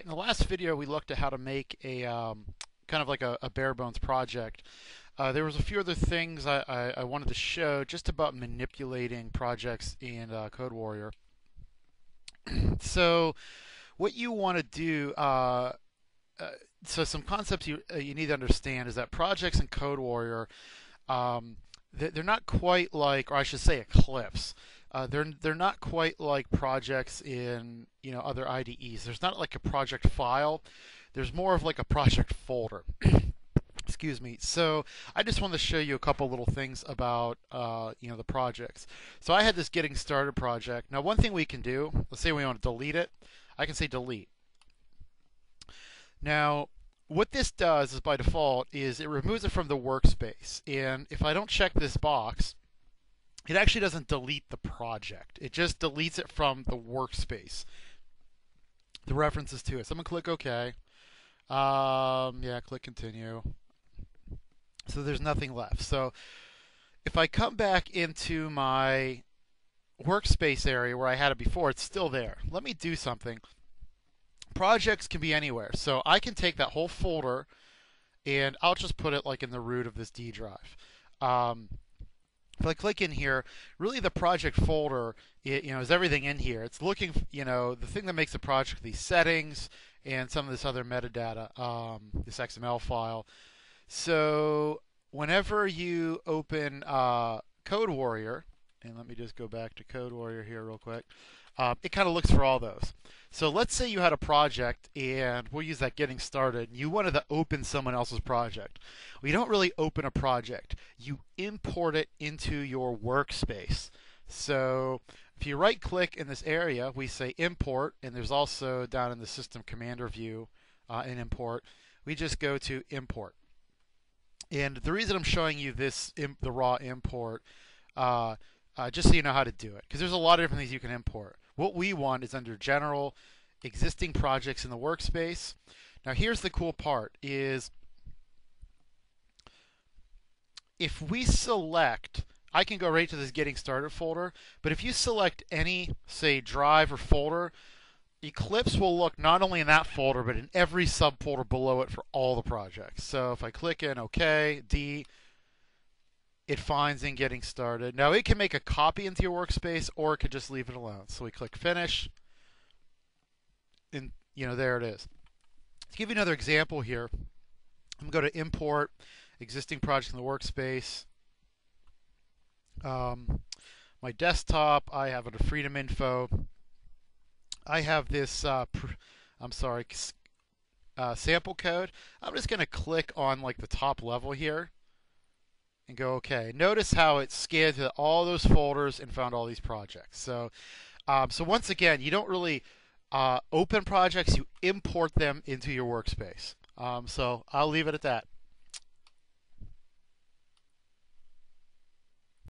In the last video, we looked at how to make a kind of like a bare bones project. There was a few other things I wanted to show just about manipulating projects in CodeWarrior. So what you want to do, so some concepts you need to understand is that projects in CodeWarrior, they're not quite like, or I should say, Eclipse. They're not quite like projects in other IDEs. There's not like a project file. There's more of like a project folder. Excuse me. So I just want to show you a couple little things about the projects. So I had this getting started project. Now one thing we can do, let's say we want to delete it. I can say delete. Now what this does is by default is it removes it from the workspace. And if I don't check this box, it actually doesn't delete the project. It just deletes it from the workspace. The references to it. So I'm going to click OK. Yeah, click continue. So there's nothing left. So if I come back into my workspace area where I had it before, it's still there. Let me do something. Projects can be anywhere. So I can take that whole folder and I'll just put it like in the root of this D drive. If I click in here, really the project folder, is everything in here. It's looking, the thing that makes the project, these settings and some of this other metadata, this XML file. So whenever you open CodeWarrior, and let me just go back to CodeWarrior here real quick, it kind of looks for all those. So let's say you had a project, and we'll use that getting started. You wanted to open someone else's project. Well, you don't really open a project. You import it into your workspace. So if you right-click in this area, we say import, and there's also down in the system commander view an import. We just go to import. And the reason I'm showing you this, the raw import, just so you know how to do it, because there's a lot of different things you can import. What we want is under General, Existing Projects in the Workspace. Now here's the cool part, is if we select, I can go right to this Getting Started folder, but if you select any, say, drive or folder, Eclipse will look not only in that folder, but in every subfolder below it for all the projects. So if I click in OK, D, it finds in Getting Started. Now it can make a copy into your workspace, or it could just leave it alone. So we click Finish, and there it is. To give you another example here, I'm going to go to Import Existing Project in the Workspace. My desktop, I have it a Freedom Info. I have this, sample code. I'm just going to click on like the top level here and go OK. Notice how it scanned to all those folders and found all these projects. So once again, you don't really open projects, you import them into your workspace. So I'll leave it at that.